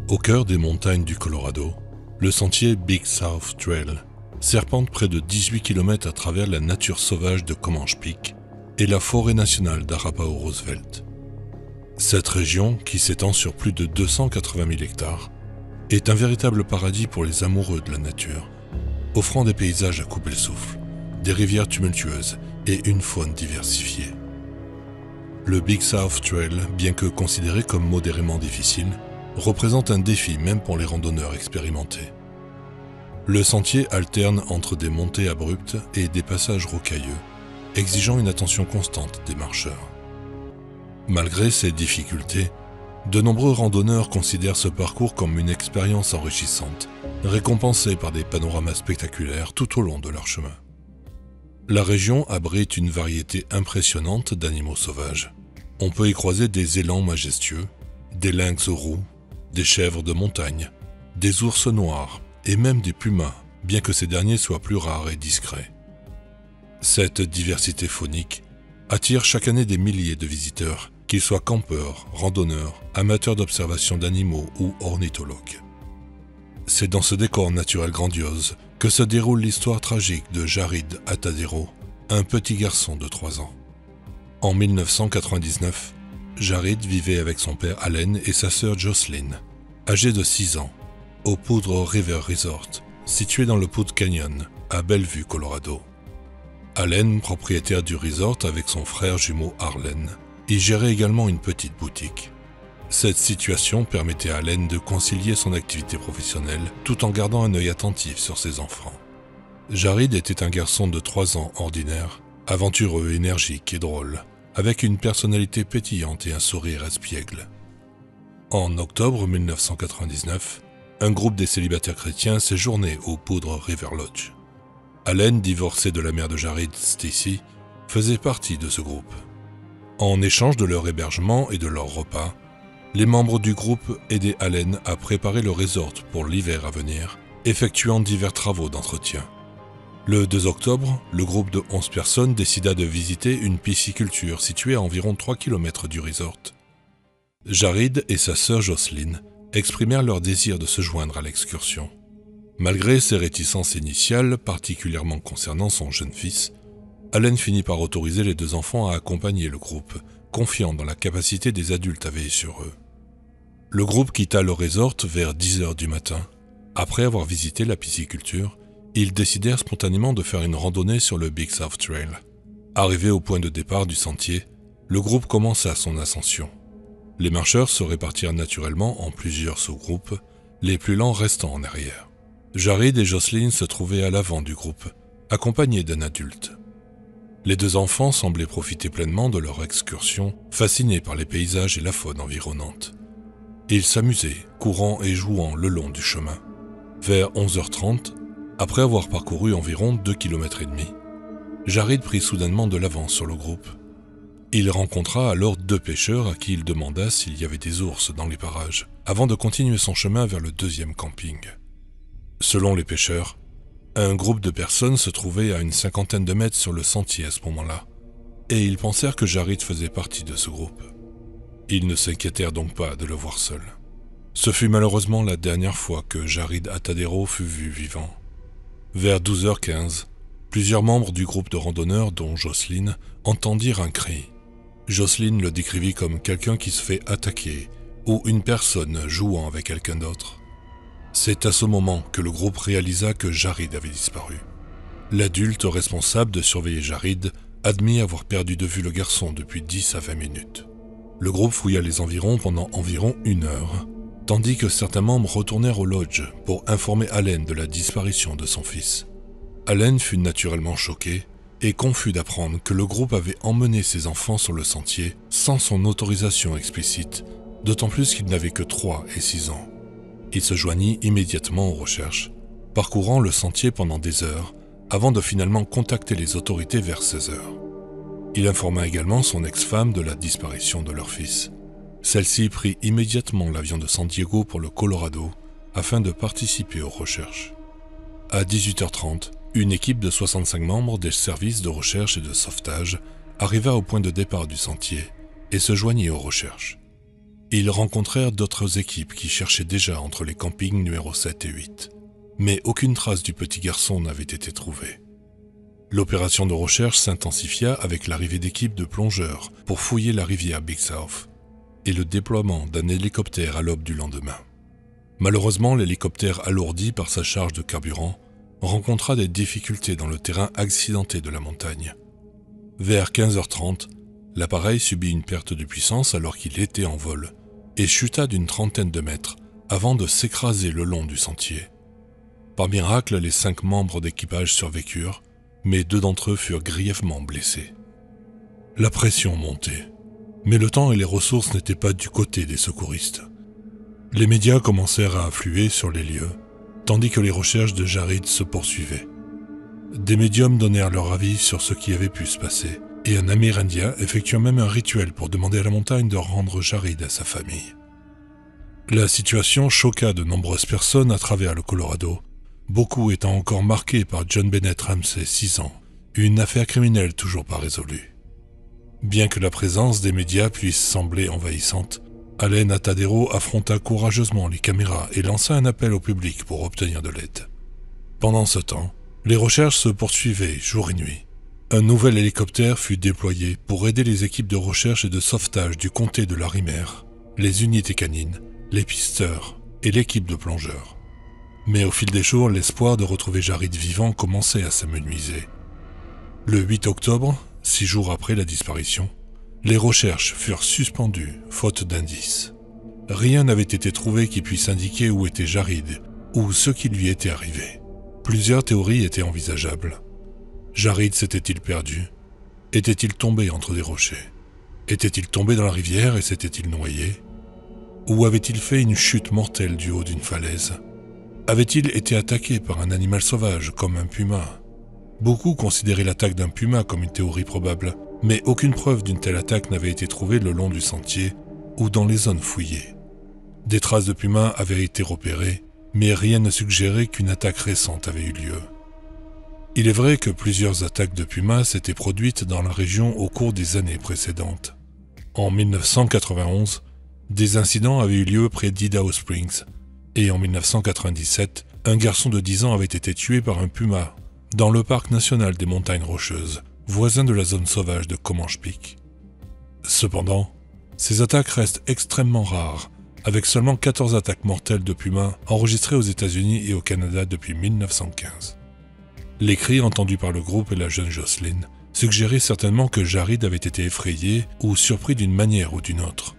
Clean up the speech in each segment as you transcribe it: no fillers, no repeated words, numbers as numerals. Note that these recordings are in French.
Au cœur des montagnes du Colorado, le sentier Big South Trail serpente près de 18 km à travers la nature sauvage de Comanche Peak et la forêt nationale d'Arapahoe-Roosevelt. Cette région, qui s'étend sur plus de 280 000 hectares, est un véritable paradis pour les amoureux de la nature, offrant des paysages à couper le souffle, des rivières tumultueuses et une faune diversifiée. Le Big South Trail, bien que considéré comme modérément difficile, représente un défi même pour les randonneurs expérimentés. Le sentier alterne entre des montées abruptes et des passages rocailleux, exigeant une attention constante des marcheurs. Malgré ces difficultés, de nombreux randonneurs considèrent ce parcours comme une expérience enrichissante, récompensée par des panoramas spectaculaires tout au long de leur chemin. La région abrite une variété impressionnante d'animaux sauvages. On peut y croiser des élans majestueux, des lynx roux, des chèvres de montagne, des ours noirs et même des pumas, bien que ces derniers soient plus rares et discrets. Cette diversité faunique attire chaque année des milliers de visiteurs, qu'ils soient campeurs, randonneurs, amateurs d'observation d'animaux ou ornithologues. C'est dans ce décor naturel grandiose que se déroule l'histoire tragique de Jared Atadero, un petit garçon de 3 ans. En 1999, Jared vivait avec son père Allen et sa sœur Jocelyn, âgés de 6 ans, au Poudre River Resort, situé dans le Poudre Canyon, à Bellevue, Colorado. Allen, propriétaire du resort avec son frère jumeau Harlan, y gérait également une petite boutique. Cette situation permettait à Allen de concilier son activité professionnelle tout en gardant un œil attentif sur ses enfants. Jared était un garçon de 3 ans ordinaire, aventureux, énergique et drôle, avec une personnalité pétillante et un sourire espiègle. En octobre 1999, un groupe des célibataires chrétiens séjournait au Poudre River Lodge. Allen, divorcé de la mère de Jared, Stacy, faisait partie de ce groupe. En échange de leur hébergement et de leurs repas, les membres du groupe aidaient Allen à préparer le resort pour l'hiver à venir, effectuant divers travaux d'entretien. Le 2 octobre, le groupe de 11 personnes décida de visiter une pisciculture située à environ 3 km du resort. Jared et sa sœur Jocelyn exprimèrent leur désir de se joindre à l'excursion. Malgré ses réticences initiales, particulièrement concernant son jeune fils, Allen finit par autoriser les 2 enfants à accompagner le groupe, confiant dans la capacité des adultes à veiller sur eux. Le groupe quitta le resort vers 10 h du matin. Après avoir visité la pisciculture, ils décidèrent spontanément de faire une randonnée sur le Big South Trail. Arrivé au point de départ du sentier, le groupe commença son ascension. Les marcheurs se répartirent naturellement en plusieurs sous-groupes, les plus lents restant en arrière. Jared et Jocelyn se trouvaient à l'avant du groupe, accompagnés d'un adulte. Les 2 enfants semblaient profiter pleinement de leur excursion, fascinés par les paysages et la faune environnante. Ils s'amusaient, courant et jouant le long du chemin. Vers 11h30, après avoir parcouru environ 2,5 km, Jared prit soudainement de l'avance sur le groupe. Il rencontra alors 2 pêcheurs à qui il demanda s'il y avait des ours dans les parages, avant de continuer son chemin vers le 2e camping. Selon les pêcheurs, un groupe de personnes se trouvait à une 50aine de mètres sur le sentier à ce moment-là, et ils pensèrent que Jared faisait partie de ce groupe. Ils ne s'inquiétèrent donc pas de le voir seul. Ce fut malheureusement la dernière fois que Jared Atadero fut vu vivant. Vers 12h15, plusieurs membres du groupe de randonneurs, dont Jocelyn, entendirent un cri. Jocelyn le décrivit comme quelqu'un qui se fait attaquer ou une personne jouant avec quelqu'un d'autre. C'est à ce moment que le groupe réalisa que Jared avait disparu. L'adulte responsable de surveiller Jared admit avoir perdu de vue le garçon depuis 10 à 20 minutes. Le groupe fouilla les environs pendant environ 1 heure, tandis que certains membres retournèrent au lodge pour informer Allen de la disparition de son fils. Allen fut naturellement choqué et confus d'apprendre que le groupe avait emmené ses enfants sur le sentier sans son autorisation explicite, d'autant plus qu'il n'avait que 3 et 6 ans. Il se joignit immédiatement aux recherches, parcourant le sentier pendant des heures avant de finalement contacter les autorités vers 16 h. Il informa également son ex-femme de la disparition de leur fils. Celle-ci prit immédiatement l'avion de San Diego pour le Colorado afin de participer aux recherches. À 18h30, une équipe de 65 membres des services de recherche et de sauvetage arriva au point de départ du sentier et se joignit aux recherches. Ils rencontrèrent d'autres équipes qui cherchaient déjà entre les campings numéro 7 et 8. Mais aucune trace du petit garçon n'avait été trouvée. L'opération de recherche s'intensifia avec l'arrivée d'équipes de plongeurs pour fouiller la rivière Big South et le déploiement d'un hélicoptère à l'aube du lendemain. Malheureusement, l'hélicoptère alourdi par sa charge de carburant rencontra des difficultés dans le terrain accidenté de la montagne. Vers 15h30, l'appareil subit une perte de puissance alors qu'il était en vol et chuta d'une trentaine de mètres avant de s'écraser le long du sentier. Par miracle, les 5 membres d'équipage survécurent, mais 2 d'entre eux furent grièvement blessés. La pression montait, mais le temps et les ressources n'étaient pas du côté des secouristes. Les médias commencèrent à affluer sur les lieux, tandis que les recherches de Jarid se poursuivaient. Des médiums donnèrent leur avis sur ce qui avait pu se passer, et un Amérindien effectua même un rituel pour demander à la montagne de rendre Jarid à sa famille. La situation choqua de nombreuses personnes à travers le Colorado, beaucoup étant encore marqués par John Bennett Ramsey, 6 ans, une affaire criminelle toujours pas résolue. Bien que la présence des médias puisse sembler envahissante, Allen Atadero affronta courageusement les caméras et lança un appel au public pour obtenir de l'aide. Pendant ce temps, les recherches se poursuivaient jour et nuit. Un nouvel hélicoptère fut déployé pour aider les équipes de recherche et de sauvetage du comté de Larimer, les unités canines, les pisteurs et l'équipe de plongeurs. Mais au fil des jours, l'espoir de retrouver Jarid vivant commençait à s'amenuiser. Le 8 octobre, 6 jours après la disparition, les recherches furent suspendues, faute d'indices. Rien n'avait été trouvé qui puisse indiquer où était Jarid ou ce qui lui était arrivé. Plusieurs théories étaient envisageables. Jarid s'était-il perdu? Était-il tombé entre des rochers? Était-il tombé dans la rivière et s'était-il noyé? Ou avait-il fait une chute mortelle du haut d'une falaise? Avait-il été attaqué par un animal sauvage comme un puma? Beaucoup considéraient l'attaque d'un puma comme une théorie probable, mais aucune preuve d'une telle attaque n'avait été trouvée le long du sentier ou dans les zones fouillées. Des traces de puma avaient été repérées, mais rien ne suggérait qu'une attaque récente avait eu lieu. Il est vrai que plusieurs attaques de pumas s'étaient produites dans la région au cours des années précédentes. En 1991, des incidents avaient eu lieu près d'Idaho Springs, et en 1997, un garçon de 10 ans avait été tué par un puma dans le parc national des Montagnes Rocheuses, voisin de la zone sauvage de Comanche Peak. Cependant, ces attaques restent extrêmement rares, avec seulement 14 attaques mortelles de pumas enregistrées aux États-Unis et au Canada depuis 1915. Les cris entendus par le groupe et la jeune Jocelyn suggéraient certainement que Jarid avait été effrayé ou surpris d'une manière ou d'une autre.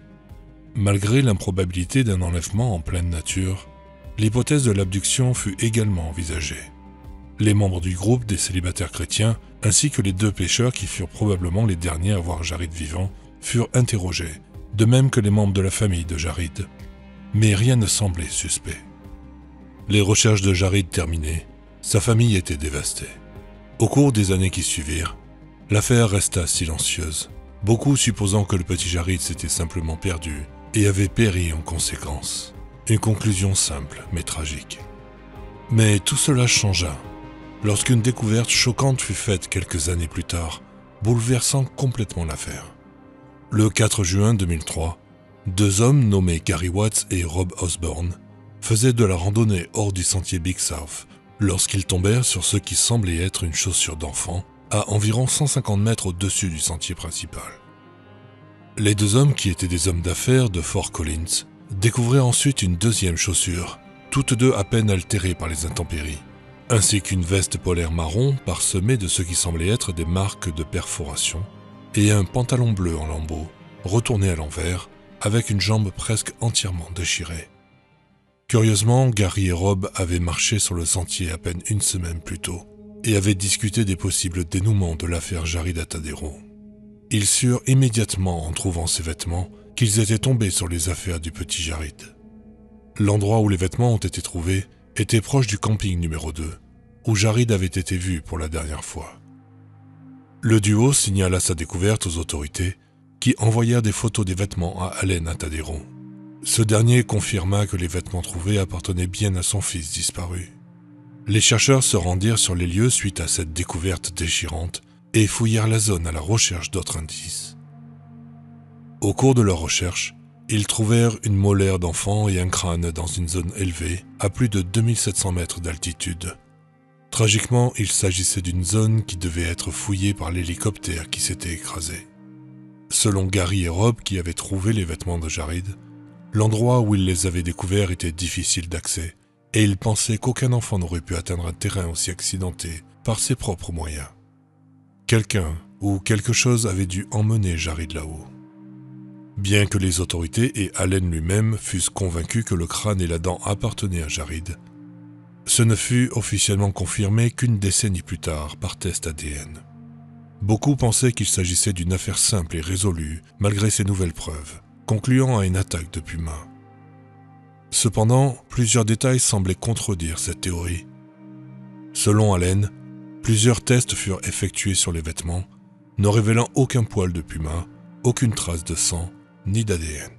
Malgré l'improbabilité d'un enlèvement en pleine nature, l'hypothèse de l'abduction fut également envisagée. Les membres du groupe des célibataires chrétiens, ainsi que les 2 pêcheurs qui furent probablement les derniers à voir Jarid vivant, furent interrogés, de même que les membres de la famille de Jarid. Mais rien ne semblait suspect. Les recherches de Jarid terminées, sa famille était dévastée. Au cours des années qui suivirent, l'affaire resta silencieuse, beaucoup supposant que le petit Jarid s'était simplement perdu et avait péri en conséquence. Une conclusion simple mais tragique. Mais tout cela changea lorsqu'une découverte choquante fut faite quelques années plus tard, bouleversant complètement l'affaire. Le 4 juin 2003, 2 hommes nommés Gary Watts et Rob Osborne faisaient de la randonnée hors du sentier Big South lorsqu'ils tombèrent sur ce qui semblait être une chaussure d'enfant à environ 150 mètres au-dessus du sentier principal. Les 2 hommes, qui étaient des hommes d'affaires de Fort Collins, découvrirent ensuite une deuxième chaussure, toutes 2 à peine altérées par les intempéries, ainsi qu'une veste polaire marron parsemée de ce qui semblait être des marques de perforation, et un pantalon bleu en lambeaux, retourné à l'envers, avec une jambe presque entièrement déchirée. Curieusement, Gary et Rob avaient marché sur le sentier à peine une semaine plus tôt, et avaient discuté des possibles dénouements de l'affaire Jarid Atadero. Ils surent immédiatement, en trouvant ces vêtements, qu'ils étaient tombés sur les affaires du petit Jarid. L'endroit où les vêtements ont été trouvés était proche du camping numéro 2, où Jarid avait été vu pour la dernière fois. Le duo signala sa découverte aux autorités, qui envoyèrent des photos des vêtements à Allen Atadero. Ce dernier confirma que les vêtements trouvés appartenaient bien à son fils disparu. Les chercheurs se rendirent sur les lieux suite à cette découverte déchirante et fouillèrent la zone à la recherche d'autres indices. Au cours de leurs recherches, Ils trouvèrent une molaire d'enfant et un crâne dans une zone élevée, à plus de 2700 mètres d'altitude. Tragiquement, il s'agissait d'une zone qui devait être fouillée par l'hélicoptère qui s'était écrasé. Selon Gary et Rob qui avaient trouvé les vêtements de Jared, l'endroit où ils les avaient découverts était difficile d'accès, et ils pensaient qu'aucun enfant n'aurait pu atteindre un terrain aussi accidenté par ses propres moyens. Quelqu'un ou quelque chose avait dû emmener Jared là-haut. Bien que les autorités et Allen lui-même fussent convaincus que le crâne et la dent appartenaient à Jared, ce ne fut officiellement confirmé qu'une décennie plus tard par test ADN. Beaucoup pensaient qu'il s'agissait d'une affaire simple et résolue malgré ces nouvelles preuves, concluant à une attaque de Puma. Cependant, plusieurs détails semblaient contredire cette théorie. Selon Allen, plusieurs tests furent effectués sur les vêtements, ne révélant aucun poil de Puma, aucune trace de sang, ni d'ADN.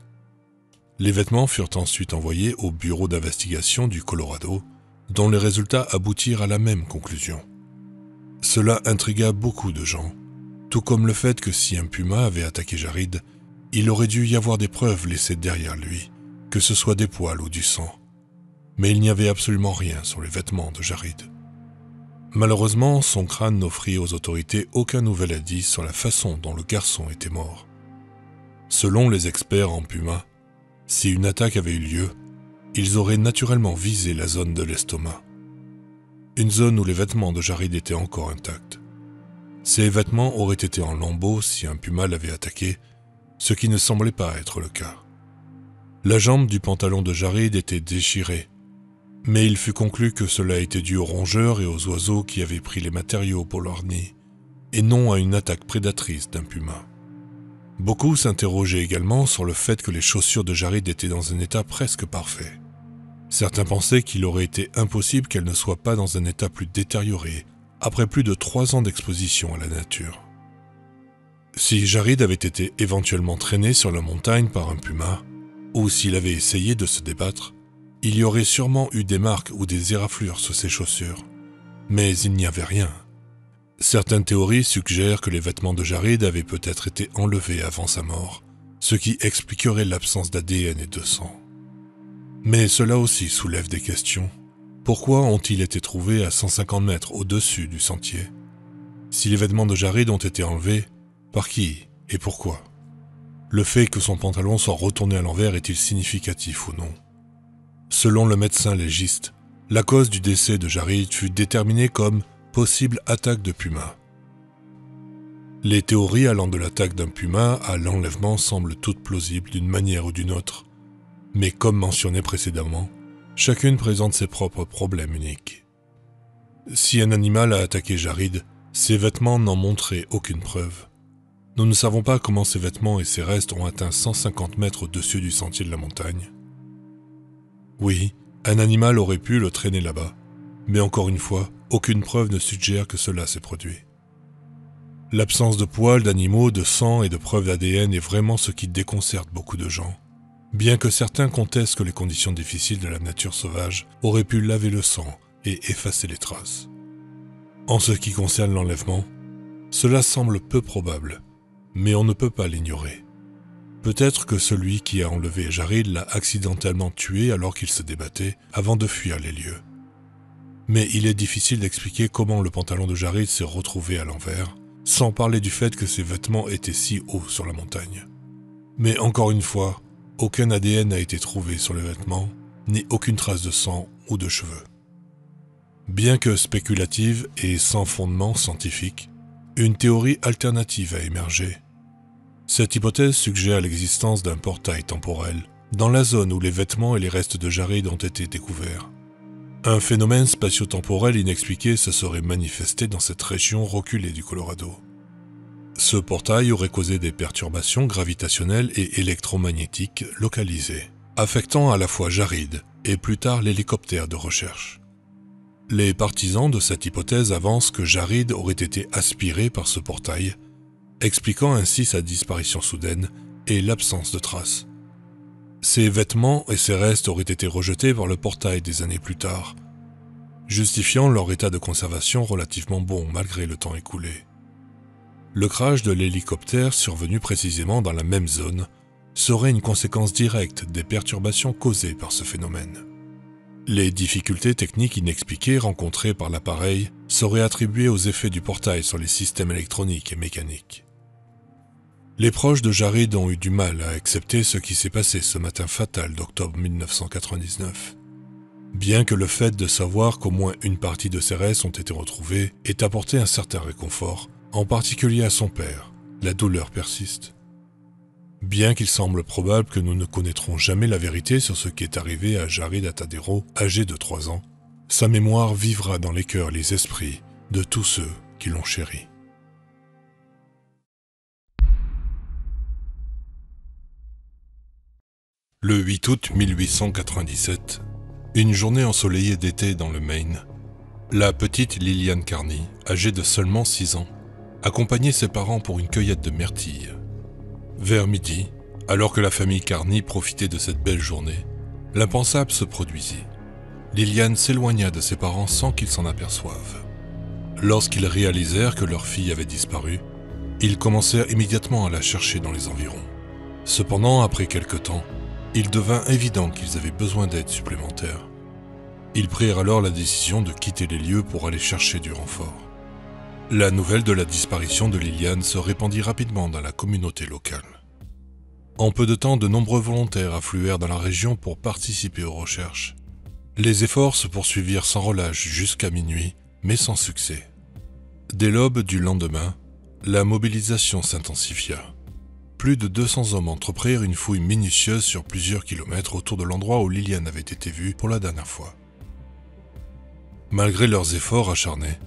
Les vêtements furent ensuite envoyés au bureau d'investigation du Colorado, dont les résultats aboutirent à la même conclusion. Cela intrigua beaucoup de gens, tout comme le fait que si un puma avait attaqué Jared, il aurait dû y avoir des preuves laissées derrière lui, que ce soit des poils ou du sang. Mais il n'y avait absolument rien sur les vêtements de Jared. Malheureusement, son crâne n'offrit aux autorités aucun nouvel indice sur la façon dont le garçon était mort. Selon les experts en puma, si une attaque avait eu lieu, ils auraient naturellement visé la zone de l'estomac. Une zone où les vêtements de Jared étaient encore intacts. Ces vêtements auraient été en lambeaux si un puma l'avait attaqué, ce qui ne semblait pas être le cas. La jambe du pantalon de Jared était déchirée, mais il fut conclu que cela était dû aux rongeurs et aux oiseaux qui avaient pris les matériaux pour leur nid, et non à une attaque prédatrice d'un puma. Beaucoup s'interrogeaient également sur le fait que les chaussures de Jared étaient dans un état presque parfait. Certains pensaient qu'il aurait été impossible qu'elles ne soient pas dans un état plus détérioré après plus de 3 ans d'exposition à la nature. Si Jared avait été éventuellement traîné sur la montagne par un puma, ou s'il avait essayé de se débattre, il y aurait sûrement eu des marques ou des éraflures sur ses chaussures. Mais il n'y avait rien. Certaines théories suggèrent que les vêtements de Jared avaient peut-être été enlevés avant sa mort, ce qui expliquerait l'absence d'ADN et de sang. Mais cela aussi soulève des questions. Pourquoi ont-ils été trouvés à 150 mètres au-dessus du sentier? Si les vêtements de Jared ont été enlevés, par qui et pourquoi? Le fait que son pantalon soit retourné à l'envers est-il significatif ou non? Selon le médecin légiste, la cause du décès de Jared fut déterminée comme possible attaque de puma. Les théories allant de l'attaque d'un puma à l'enlèvement semblent toutes plausibles d'une manière ou d'une autre, mais comme mentionné précédemment, chacune présente ses propres problèmes uniques. Si un animal a attaqué Jared, ses vêtements n'en montraient aucune preuve. Nous ne savons pas comment ses vêtements et ses restes ont atteint 150 mètres au-dessus du sentier de la montagne. Oui, un animal aurait pu le traîner là-bas, mais encore une fois, aucune preuve ne suggère que cela s'est produit. L'absence de poils d'animaux, de sang et de preuves d'ADN est vraiment ce qui déconcerte beaucoup de gens, bien que certains contestent que les conditions difficiles de la nature sauvage auraient pu laver le sang et effacer les traces. En ce qui concerne l'enlèvement, cela semble peu probable, mais on ne peut pas l'ignorer. Peut-être que celui qui a enlevé Jared l'a accidentellement tué alors qu'il se débattait avant de fuir les lieux. Mais il est difficile d'expliquer comment le pantalon de Jared s'est retrouvé à l'envers, sans parler du fait que ses vêtements étaient si hauts sur la montagne. Mais encore une fois, aucun ADN n'a été trouvé sur les vêtements, ni aucune trace de sang ou de cheveux. Bien que spéculative et sans fondement scientifique, une théorie alternative a émergé. Cette hypothèse suggère l'existence d'un portail temporel dans la zone où les vêtements et les restes de Jared ont été découverts. Un phénomène spatio-temporel inexpliqué se serait manifesté dans cette région reculée du Colorado. Ce portail aurait causé des perturbations gravitationnelles et électromagnétiques localisées, affectant à la fois Jared et plus tard l'hélicoptère de recherche. Les partisans de cette hypothèse avancent que Jared aurait été aspiré par ce portail, expliquant ainsi sa disparition soudaine et l'absence de traces. Ses vêtements et ses restes auraient été rejetés par le portail des années plus tard, justifiant leur état de conservation relativement bon malgré le temps écoulé. Le crash de l'hélicoptère survenu précisément dans la même zone serait une conséquence directe des perturbations causées par ce phénomène. Les difficultés techniques inexpliquées rencontrées par l'appareil seraient attribuées aux effets du portail sur les systèmes électroniques et mécaniques. Les proches de Jarid ont eu du mal à accepter ce qui s'est passé ce matin fatal d'octobre 1999. Bien que le fait de savoir qu'au moins une partie de ses restes ont été retrouvés ait apporté un certain réconfort, en particulier à son père, la douleur persiste. Bien qu'il semble probable que nous ne connaîtrons jamais la vérité sur ce qui est arrivé à Jarid Atadero, âgé de 3 ans, sa mémoire vivra dans les cœurs et les esprits de tous ceux qui l'ont chéri. Le 8 août 1897, une journée ensoleillée d'été dans le Maine, la petite Lillian Carney, âgée de seulement 6 ans, accompagnait ses parents pour une cueillette de myrtilles. Vers midi, alors que la famille Carney profitait de cette belle journée, l'impensable se produisit. Lillian s'éloigna de ses parents sans qu'ils s'en aperçoivent. Lorsqu'ils réalisèrent que leur fille avait disparu, ils commencèrent immédiatement à la chercher dans les environs. Cependant, après quelque temps, il devint évident qu'ils avaient besoin d'aide supplémentaire. Ils prirent alors la décision de quitter les lieux pour aller chercher du renfort. La nouvelle de la disparition de Lillian se répandit rapidement dans la communauté locale. En peu de temps, de nombreux volontaires affluèrent dans la région pour participer aux recherches. Les efforts se poursuivirent sans relâche jusqu'à minuit, mais sans succès. Dès l'aube du lendemain, la mobilisation s'intensifia. Plus de 200 hommes entreprirent une fouille minutieuse sur plusieurs kilomètres autour de l'endroit où Lillian avait été vue pour la dernière fois. Malgré leurs efforts acharnés,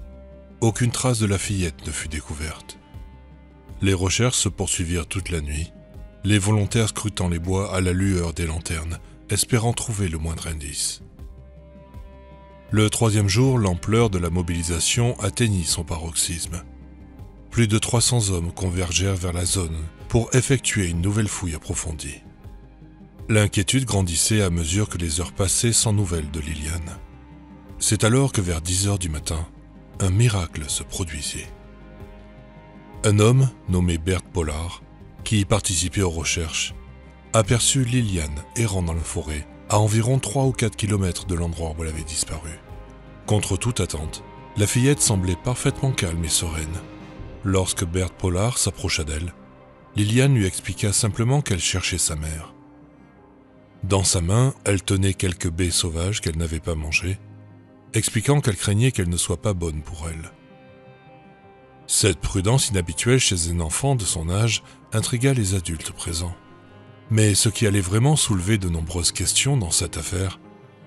aucune trace de la fillette ne fut découverte. Les recherches se poursuivirent toute la nuit, les volontaires scrutant les bois à la lueur des lanternes, espérant trouver le moindre indice. Le 3e jour, l'ampleur de la mobilisation atteignit son paroxysme. Plus de 300 hommes convergèrent vers la zone pour effectuer une nouvelle fouille approfondie. L'inquiétude grandissait à mesure que les heures passaient sans nouvelles de Lillian. C'est alors que vers 10 heures du matin, un miracle se produisit. Un homme, nommé Bert Pollard, qui participait aux recherches, aperçut Lillian errant dans la forêt, à environ 3 ou 4 kilomètres de l'endroit où elle avait disparu. Contre toute attente, la fillette semblait parfaitement calme et sereine. Lorsque Bert Pollard s'approcha d'elle, Lillian lui expliqua simplement qu'elle cherchait sa mère. Dans sa main, elle tenait quelques baies sauvages qu'elle n'avait pas mangées, expliquant qu'elle craignait qu'elle ne soit pas bonne pour elle. Cette prudence inhabituelle chez un enfant de son âge intrigua les adultes présents. Mais ce qui allait vraiment soulever de nombreuses questions dans cette affaire,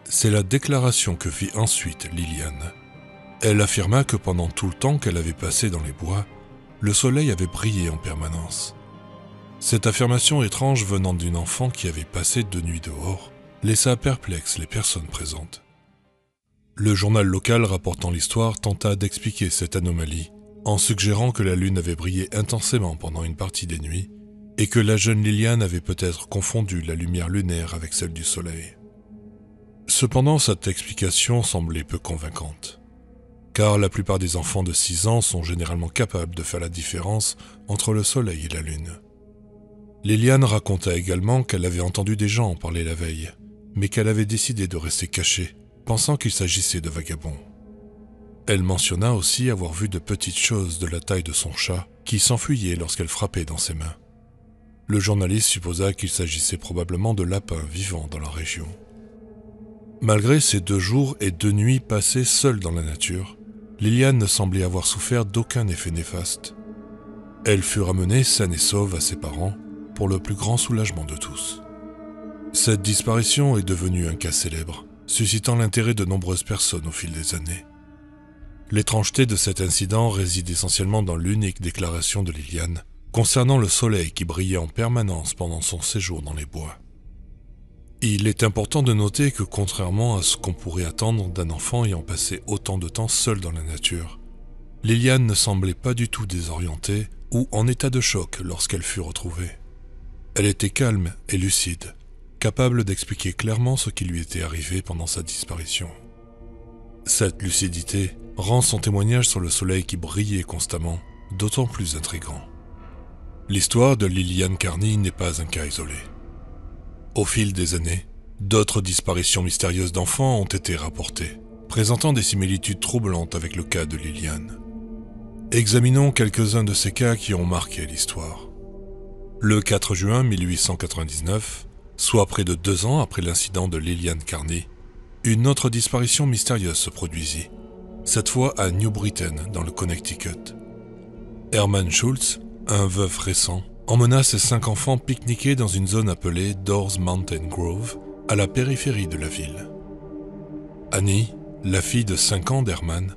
c'est la déclaration que fit ensuite Lillian. Elle affirma que pendant tout le temps qu'elle avait passé dans les bois, le soleil avait brillé en permanence. Cette affirmation étrange venant d'une enfant qui avait passé 2 nuits dehors laissa perplexes les personnes présentes. Le journal local rapportant l'histoire tenta d'expliquer cette anomalie en suggérant que la lune avait brillé intensément pendant une partie des nuits et que la jeune Lillian avait peut-être confondu la lumière lunaire avec celle du soleil. Cependant, cette explication semblait peu convaincante, car la plupart des enfants de 6 ans sont généralement capables de faire la différence entre le soleil et la lune. Lillian raconta également qu'elle avait entendu des gens en parler la veille, mais qu'elle avait décidé de rester cachée, pensant qu'il s'agissait de vagabonds. Elle mentionna aussi avoir vu de petites choses de la taille de son chat qui s'enfuyaient lorsqu'elle frappait dans ses mains. Le journaliste supposa qu'il s'agissait probablement de lapins vivant dans la région. Malgré ces 2 jours et 2 nuits passées seule dans la nature, Lillian ne semblait avoir souffert d'aucun effet néfaste. Elle fut ramenée saine et sauve à ses parents pour le plus grand soulagement de tous. Cette disparition est devenue un cas célèbre, suscitant l'intérêt de nombreuses personnes au fil des années. L'étrangeté de cet incident réside essentiellement dans l'unique déclaration de Lillian concernant le soleil qui brillait en permanence pendant son séjour dans les bois. Il est important de noter que contrairement à ce qu'on pourrait attendre d'un enfant ayant passé autant de temps seul dans la nature, Lillian ne semblait pas du tout désorientée ou en état de choc lorsqu'elle fut retrouvée. Elle était calme et lucide, capable d'expliquer clairement ce qui lui était arrivé pendant sa disparition. Cette lucidité rend son témoignage sur le soleil qui brillait constamment d'autant plus intrigant. L'histoire de Lillian Carney n'est pas un cas isolé. Au fil des années, d'autres disparitions mystérieuses d'enfants ont été rapportées, présentant des similitudes troublantes avec le cas de Liliane. Examinons quelques-uns de ces cas qui ont marqué l'histoire. Le 4 juin 1899, soit près de 2 ans après l'incident de Liliane Carney, une autre disparition mystérieuse se produisit, cette fois à New Britain, dans le Connecticut. Herman Schultz, un veuf récent, emmena ses 5 enfants pique-niquer dans une zone appelée Dawes Mountain Grove, à la périphérie de la ville. Annie, la fille de 5 ans d'Herman,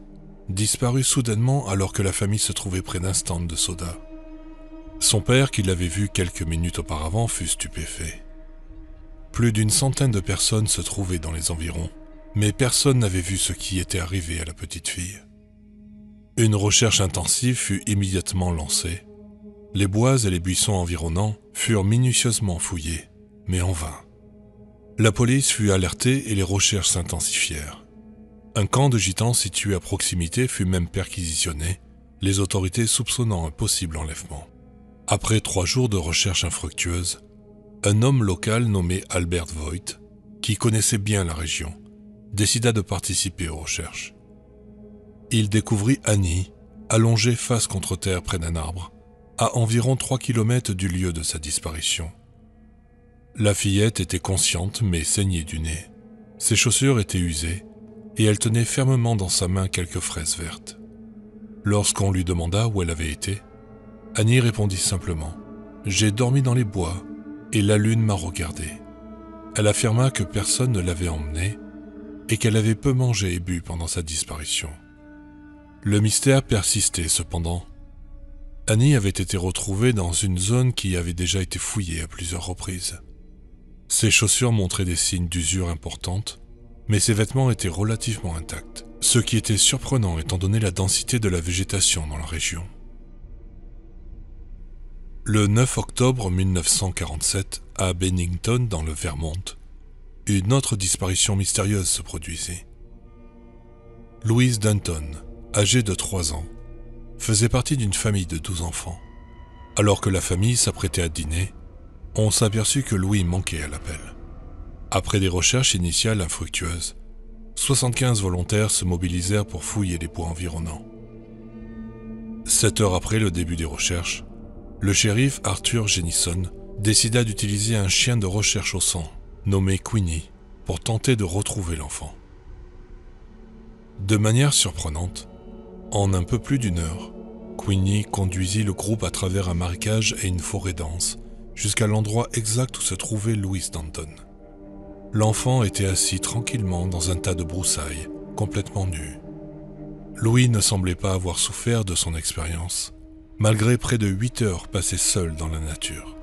disparut soudainement alors que la famille se trouvait près d'un stand de soda. Son père, qui l'avait vue quelques minutes auparavant, fut stupéfait. Plus d'une centaine de personnes se trouvaient dans les environs, mais personne n'avait vu ce qui était arrivé à la petite fille. Une recherche intensive fut immédiatement lancée. Les bois et les buissons environnants furent minutieusement fouillés, mais en vain. La police fut alertée et les recherches s'intensifièrent. Un camp de gitans situé à proximité fut même perquisitionné, les autorités soupçonnant un possible enlèvement. Après 3 jours de recherches infructueuses, un homme local nommé Albert Voigt, qui connaissait bien la région, décida de participer aux recherches. Il découvrit Annie, allongée face contre terre près d'un arbre, à environ 3 km du lieu de sa disparition. La fillette était consciente mais saignait du nez. Ses chaussures étaient usées et elle tenait fermement dans sa main quelques fraises vertes. Lorsqu'on lui demanda où elle avait été, Annie répondit simplement « J'ai dormi dans les bois et la lune m'a regardé ». Elle affirma que personne ne l'avait emmenée et qu'elle avait peu mangé et bu pendant sa disparition. Le mystère persistait cependant. Annie avait été retrouvée dans une zone qui avait déjà été fouillée à plusieurs reprises. Ses chaussures montraient des signes d'usure importante, mais ses vêtements étaient relativement intacts, ce qui était surprenant étant donné la densité de la végétation dans la région. Le 9 octobre 1947, à Bennington, dans le Vermont, une autre disparition mystérieuse se produisit. Louise Denton, âgée de 3 ans, faisait partie d'une famille de 12 enfants. Alors que la famille s'apprêtait à dîner, on s'aperçut que Louis manquait à l'appel. Après des recherches initiales infructueuses, 75 volontaires se mobilisèrent pour fouiller les bois environnants. 7 heures après le début des recherches, le shérif Arthur Jennison décida d'utiliser un chien de recherche au sang, nommé Queenie, pour tenter de retrouver l'enfant. De manière surprenante, en un peu plus d'1 heure, Queenie conduisit le groupe à travers un marécage et une forêt dense, jusqu'à l'endroit exact où se trouvait Louise Denton. L'enfant était assis tranquillement dans un tas de broussailles, complètement nu. Louis ne semblait pas avoir souffert de son expérience, malgré près de 8 heures passées seul dans la nature.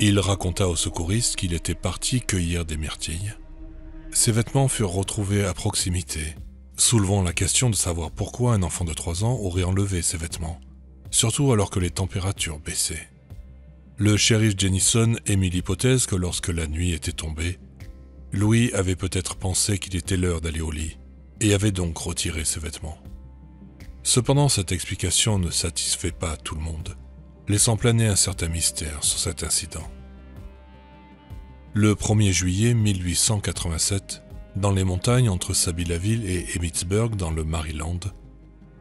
Il raconta aux secouristes qu'il était parti cueillir des myrtilles. Ses vêtements furent retrouvés à proximité, soulevant la question de savoir pourquoi un enfant de 3 ans aurait enlevé ses vêtements, surtout alors que les températures baissaient. Le shérif Jennison émit l'hypothèse que lorsque la nuit était tombée, Louis avait peut-être pensé qu'il était l'heure d'aller au lit, et avait donc retiré ses vêtements. Cependant, cette explication ne satisfait pas tout le monde, laissant planer un certain mystère sur cet incident. Le 1er juillet 1887, dans les montagnes entre Sabi-la-Ville et Emmitsburg dans le Maryland,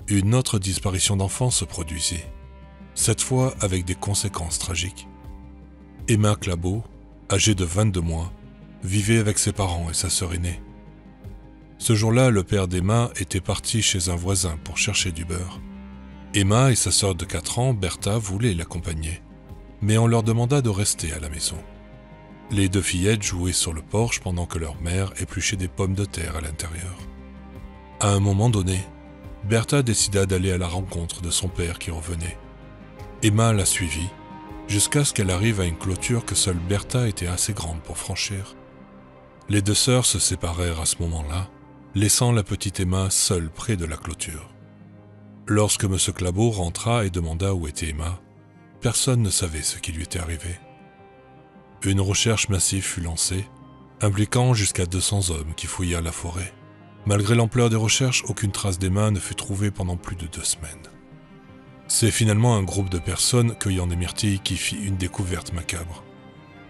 une autre disparition d'enfant se produisit, cette fois avec des conséquences tragiques. Emma Clabot, âgée de 22 mois, vivait avec ses parents et sa sœur aînée. Ce jour-là, le père d'Emma était parti chez un voisin pour chercher du beurre. Emma et sa sœur de 4 ans, Bertha, voulaient l'accompagner, mais on leur demanda de rester à la maison. Les 2 fillettes jouaient sur le porche pendant que leur mère épluchait des pommes de terre à l'intérieur. À un moment donné, Bertha décida d'aller à la rencontre de son père qui revenait. Emma la suivit, jusqu'à ce qu'elle arrive à une clôture que seule Bertha était assez grande pour franchir. Les 2 sœurs se séparèrent à ce moment-là, laissant la petite Emma seule près de la clôture. Lorsque M. Clabot rentra et demanda où était Emma, personne ne savait ce qui lui était arrivé. Une recherche massive fut lancée, impliquant jusqu'à 200 hommes qui fouillèrent la forêt. Malgré l'ampleur des recherches, aucune trace d'Emma ne fut trouvée pendant plus de 2 semaines. C'est finalement un groupe de personnes cueillant des myrtilles qui fit une découverte macabre.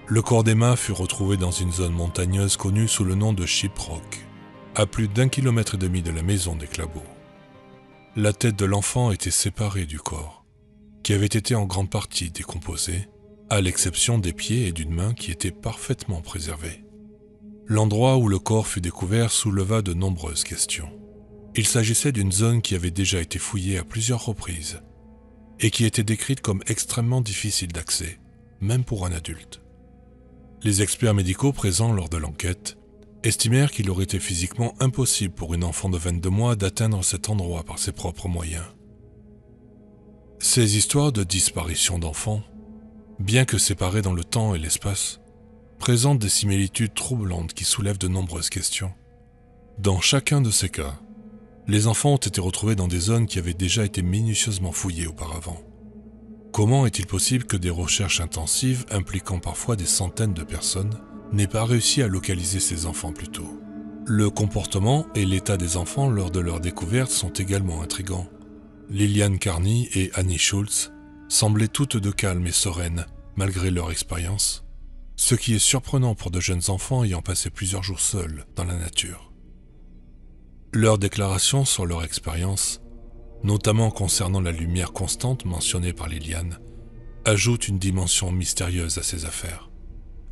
Le corps d'Emma fut retrouvé dans une zone montagneuse connue sous le nom de Ship Rock, à plus d'1,5 km de la maison des Clabot. La tête de l'enfant était séparée du corps, qui avait été en grande partie décomposé, à l'exception des pieds et d'une main qui étaient parfaitement préservés. L'endroit où le corps fut découvert souleva de nombreuses questions. Il s'agissait d'une zone qui avait déjà été fouillée à plusieurs reprises et qui était décrite comme extrêmement difficile d'accès, même pour un adulte. Les experts médicaux présents lors de l'enquête estimèrent qu'il aurait été physiquement impossible pour une enfant de 22 mois d'atteindre cet endroit par ses propres moyens. Ces histoires de disparition d'enfants, bien que séparées dans le temps et l'espace, présentent des similitudes troublantes qui soulèvent de nombreuses questions. Dans chacun de ces cas, les enfants ont été retrouvés dans des zones qui avaient déjà été minutieusement fouillées auparavant. Comment est-il possible que des recherches intensives, impliquant parfois des centaines de personnes, n'aient pas réussi à localiser ces enfants plus tôt? Le comportement et l'état des enfants lors de leur découverte sont également intrigants. Liliane Carney et Annie Schultz semblaient toutes deux calmes et sereines, malgré leur expérience, ce qui est surprenant pour de jeunes enfants ayant passé plusieurs jours seuls dans la nature. Leurs déclarations sur leur expérience, notamment concernant la lumière constante mentionnée par Liliane, ajoutent une dimension mystérieuse à ces affaires.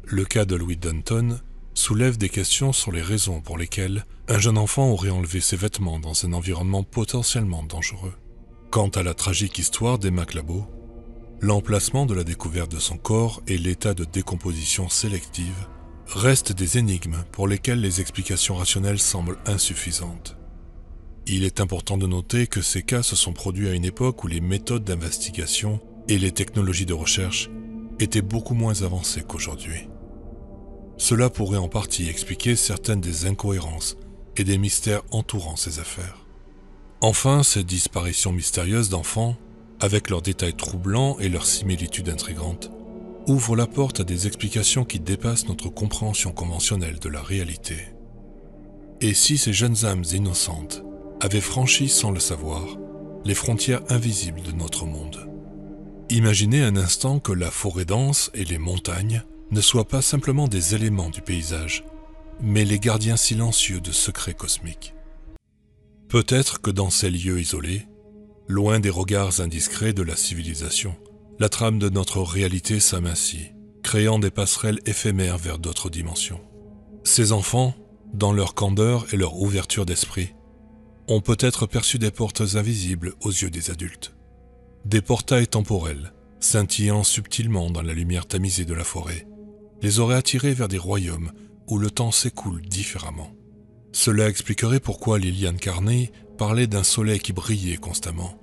Le cas de Louis Dunton soulève des questions sur les raisons pour lesquelles un jeune enfant aurait enlevé ses vêtements dans un environnement potentiellement dangereux. Quant à la tragique histoire d'Emma Clabot, l'emplacement de la découverte de son corps et l'état de décomposition sélective restent des énigmes pour lesquelles les explications rationnelles semblent insuffisantes. Il est important de noter que ces cas se sont produits à une époque où les méthodes d'investigation et les technologies de recherche étaient beaucoup moins avancées qu'aujourd'hui. Cela pourrait en partie expliquer certaines des incohérences et des mystères entourant ces affaires. Enfin, ces disparitions mystérieuses d'enfants, avec leurs détails troublants et leurs similitudes intrigantes, ouvrent la porte à des explications qui dépassent notre compréhension conventionnelle de la réalité. Et si ces jeunes âmes innocentes avaient franchi sans le savoir les frontières invisibles de notre monde? Imaginez un instant que la forêt dense et les montagnes ne soient pas simplement des éléments du paysage, mais les gardiens silencieux de secrets cosmiques. Peut-être que dans ces lieux isolés, loin des regards indiscrets de la civilisation, la trame de notre réalité s'amincit, créant des passerelles éphémères vers d'autres dimensions. Ces enfants, dans leur candeur et leur ouverture d'esprit, ont peut-être perçu des portes invisibles aux yeux des adultes. Des portails temporels, scintillant subtilement dans la lumière tamisée de la forêt, les auraient attirés vers des royaumes où le temps s'écoule différemment. Cela expliquerait pourquoi Liliane Carney parlait d'un soleil qui brillait constamment,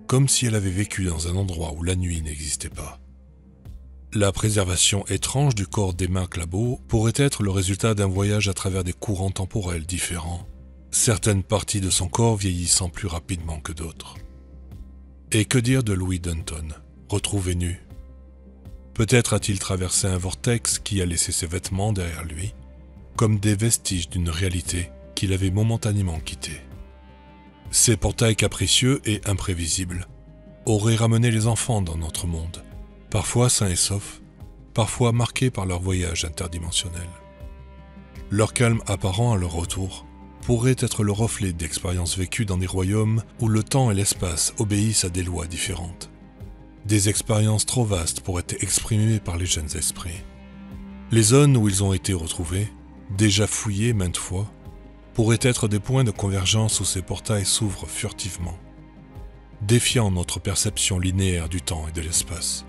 comme si elle avait vécu dans un endroit où la nuit n'existait pas. La préservation étrange du corps d'Emma Clabot pourrait être le résultat d'un voyage à travers des courants temporels différents, certaines parties de son corps vieillissant plus rapidement que d'autres. Et que dire de Louis Dunton, retrouvé nu? Peut-être a-t-il traversé un vortex qui a laissé ses vêtements derrière lui, comme des vestiges d'une réalité qu'il avait momentanément quittée. Ces portails capricieux et imprévisibles auraient ramené les enfants dans notre monde, parfois sains et saufs, parfois marqués par leur voyage interdimensionnel. Leur calme apparent à leur retour pourrait être le reflet d'expériences vécues dans des royaumes où le temps et l'espace obéissent à des lois différentes. Des expériences trop vastes pour être exprimées par les jeunes esprits. Les zones où ils ont été retrouvés, déjà fouillées maintes fois, pourraient être des points de convergence où ces portails s'ouvrent furtivement, défiant notre perception linéaire du temps et de l'espace.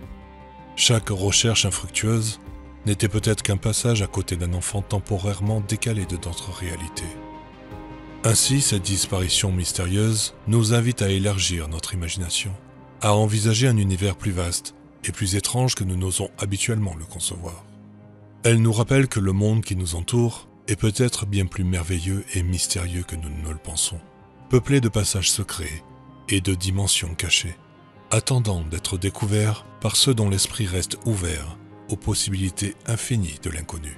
Chaque recherche infructueuse n'était peut-être qu'un passage à côté d'un enfant temporairement décalé de notre réalité. Ainsi, cette disparition mystérieuse nous invite à élargir notre imagination, à envisager un univers plus vaste et plus étrange que nous n'osons habituellement le concevoir. Elle nous rappelle que le monde qui nous entoure est peut-être bien plus merveilleux et mystérieux que nous ne le pensons, peuplé de passages secrets et de dimensions cachées, attendant d'être découverts par ceux dont l'esprit reste ouvert aux possibilités infinies de l'inconnu.